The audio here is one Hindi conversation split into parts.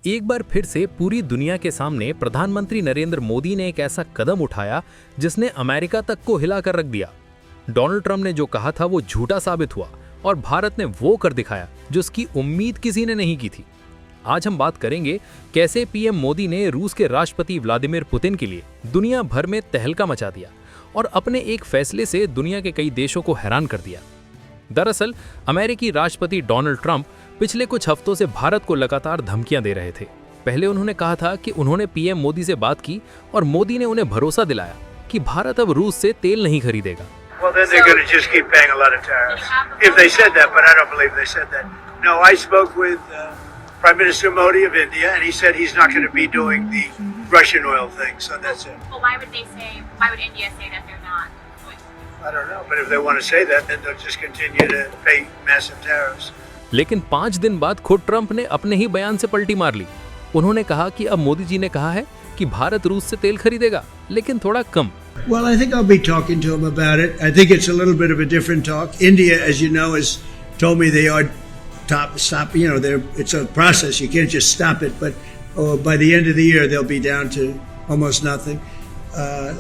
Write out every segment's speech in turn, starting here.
एक बार फिर से पूरी दुनिया के सामने प्रधानमंत्री नरेंद्र मोदी ने एक ऐसा कदम उठाया जिसने अमेरिका तक को हिला कर रख दिया। डोनाल्ड ट्रंप ने जो कहा था वो झूठा साबित हुआ और भारत ने वो कर दिखाया जो उसकी उम्मीद किसी ने नहीं की थी। आज हम बात करेंगे कैसे पीएम मोदी ने रूस के राष्ट्रपति व्लादिमीर पुतिन के लिए दुनिया भर में तहलका मचा दिया और अपने एक फैसले से दुनिया के कई देशों को हैरान कर दिया। दरअसल अमेरिकी राष्ट्रपति डोनाल्ड ट्रंप पिछले कुछ हफ्तों से भारत को लगातार धमकियां दे रहे थे। पहले उन्होंने कहा था कि उन्होंने पीएम मोदी से बात की और मोदी ने उन्हें भरोसा दिलाया कि भारत अब रूस से तेल नहीं खरीदेगा। Well, then they're going to just keep paying a lot of tariffs. If they said that, but I don't believe they said that. No, I spoke with Prime Minister Modi of India, and he said he's not going to be doing the Russian oil thing. So that's it. Well, why would India say that they're not going to? I don't know, but if they want to say that, then they'll just continue to pay massive tariffs. लेकिन 5 दिन बाद खुद ट्रंप ने अपने ही बयान से पलटी मार ली। उन्होंने कहा कि अब मोदी जी ने कहा है कि भारत रूस से तेल खरीदेगा, लेकिन थोड़ा कम। Well, I think I'll be talking to him about it. I think it's a little bit of a different talk. India, as you know, has told me they are stop. You know, it's a process. You can't just stop it. But by the end of the year, they'll be down to almost nothing.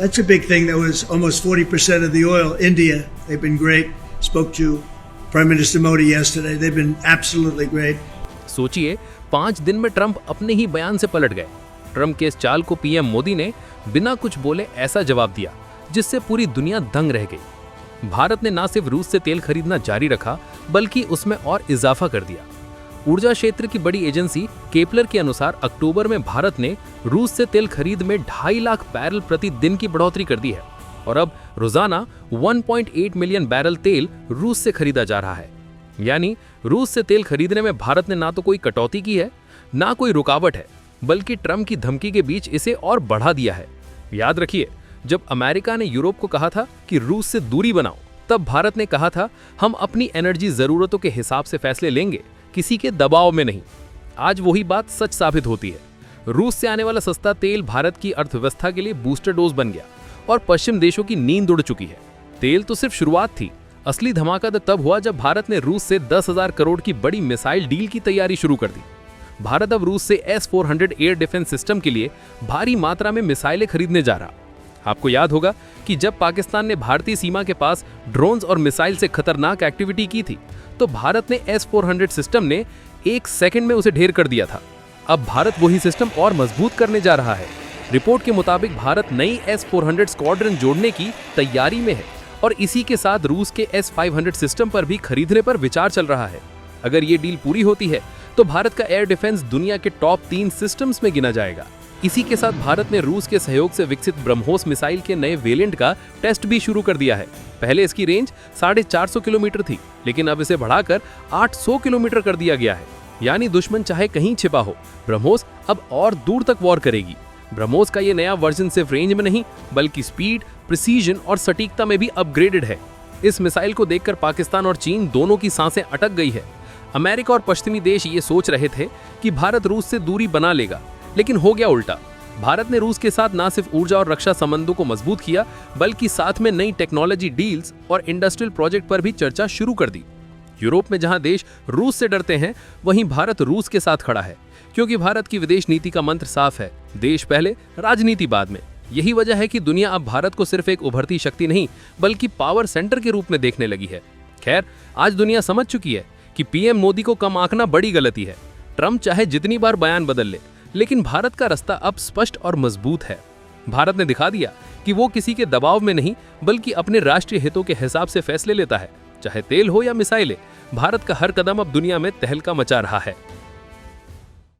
That's a big thing. That was almost 40% of the oil. India, they've been great. Spoke to Prime Minister Modi yesterday. They've been absolutely great. सोचिए 5 दिन में ट्रंप अपने ही बयान से पलट गए। ट्रंप के इस चाल को पीएम मोदी ने बिना कुछ बोले ऐसा जवाब दिया जिससे पूरी दुनिया दंग रह गई। भारत ने न सिर्फ रूस से तेल खरीदना जारी रखा बल्कि उसमें और इजाफा कर दिया। ऊर्जा क्षेत्र की बड़ी एजेंसी केपलर के अनुसार अक्टूबर में भारत ने रूस से तेल खरीद में 2.5 लाख बैरल प्रति दिन की बढ़ोतरी कर दी है और अब रोजाना 1.8 मिलियन बैरल तेल रूस से खरीदा जा रहा है। यानी रूस से तेल खरीदने में भारत ने ना तो कोई कटौती की है ना कोई रुकावट है, बल्कि ट्रंप की धमकी के बीच इसे और बढ़ा दिया है। याद रखिए, जब अमेरिका ने यूरोप को कहा था कि रूस से दूरी बनाओ, तब भारत ने कहा था हम अपनी एनर्जी जरूरतों के हिसाब से फैसले लेंगे, किसी के दबाव में नहीं। आज वही बात सच साबित होती है। रूस से आने वाला सस्ता तेल भारत की अर्थव्यवस्था के लिए बूस्टर डोज बन गया और पश्चिम देशों की नींद उड़ चुकी है। तेल तो सिर्फ शुरुआत थी, असली धमाका तो तब हुआ जब भारत ने रूस से 10,000 करोड़ की बड़ी मिसाइल डील की तैयारी शुरू कर दी। भारत अब रूस से S-400 एयर डिफेंस सिस्टम के लिए भारी मात्रा में मिसाइलें खरीदने जा रहा। आपको याद होगा कि जब पाकिस्तान ने भारतीय सीमा के पास ड्रोन्स और मिसाइल से खतरनाक एक्टिविटी की थी, तो भारत ने S-400 सिस्टम ने 1 सेकंड में उसे ढेर कर दिया था। अब भारत वही सिस्टम और मजबूत करने जा रहा है। रिपोर्ट के मुताबिक भारत नई S-400 स्क्वाड्रन जोड़ने की तैयारी में है और इसी के साथ रूस के S-500 सिस्टम पर भी खरीदने पर विचार चल रहा है। अगर ये डील पूरी होती है तो भारत का एयर डिफेंस दुनिया के टॉप 3 सिस्टम्स में गिना जाएगा। इसी के साथ भारत ने रूस के सहयोग से विकसित ब्रह्मोस मिसाइल के नए वेरिएंट का टेस्ट भी शुरू कर दिया है। पहले इसकी रेंज 450 किलोमीटर थी, लेकिन अब इसे बढ़ाकर 800 किलोमीटर कर दिया गया है। यानी दुश्मन चाहे कहीं छिपा हो, ब्रह्मोस अब और दूर तक वॉर करेगी। ब्रह्मोस का ये नया वर्जन सिर्फ रेंज में नहीं बल्कि स्पीड, प्रिसीजन और सटीकता में भी अपग्रेडेड है। इस मिसाइल को देखकर पाकिस्तान और चीन दोनों की सांसें अटक गई है। अमेरिका और पश्चिमी देश ये सोच रहे थे कि भारत रूस से दूरी बना लेगा, लेकिन हो गया उल्टा। भारत ने रूस के साथ न सिर्फ ऊर्जा और रक्षा संबंधों को मजबूत किया बल्कि साथ में नई टेक्नोलॉजी डील्स और इंडस्ट्रियल प्रोजेक्ट पर भी चर्चा शुरू कर दी। यूरोप में जहां देश रूस से डरते हैं, वहीं भारत रूस के साथ खड़ा है, क्योंकि भारत की विदेश नीति का मंत्र साफ है, देश पहले, राजनीति बाद में। यही वजह है कि दुनिया अब भारत को सिर्फ एक उभरती शक्ति नहीं बल्कि पावर सेंटर के रूप में देखने लगी है। खैर, आज दुनिया समझ चुकी है कि पीएम मोदी को कम आंकना बड़ी गलती है। ट्रंप चाहे जितनी बार बयान बदल ले, लेकिन भारत का रास्ता अब स्पष्ट और मजबूत है। भारत ने दिखा दिया कि वो किसी के दबाव में नहीं बल्कि अपने राष्ट्रीय हितों के हिसाब से फैसले लेता है। चाहे तेल हो या मिसाइलें, भारत का हर कदम अब दुनिया में तहलका मचा रहा है।